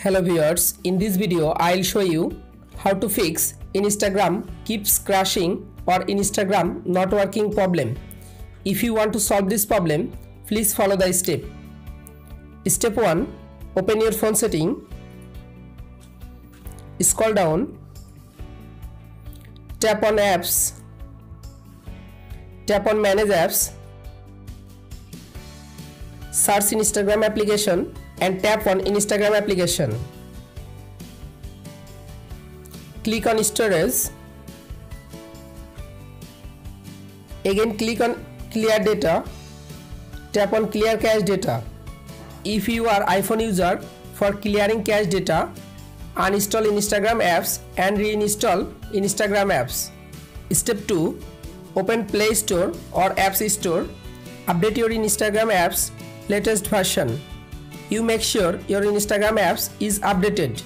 Hello viewers, in this video I'll show you how to fix Instagram keeps crashing or Instagram not working problem. If you want to solve this problem, please follow the step. Step 1. Open your phone setting. Scroll down. Tap on apps. Tap on manage apps. Search Instagram application and tap on Instagram application. Click on storage. Again click on clear data. Tap on clear cache data. If you are iPhone user, for clearing cache data, uninstall Instagram apps and reinstall Instagram apps. Step 2. Open Play Store or Apps Store. Update your Instagram apps latest version. You make sure your Instagram apps is updated.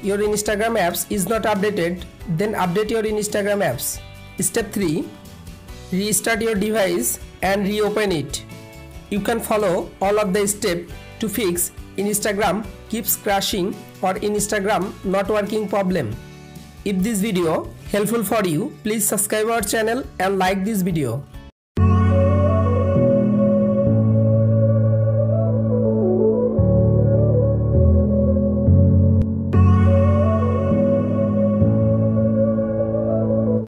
Your Instagram apps is not updated, then update your Instagram apps. Step 3. Restart your device and reopen it. You can follow all of the steps to fix Instagram keeps crashing or Instagram not working problem. If this video helpful for you, please subscribe our channel and like this video.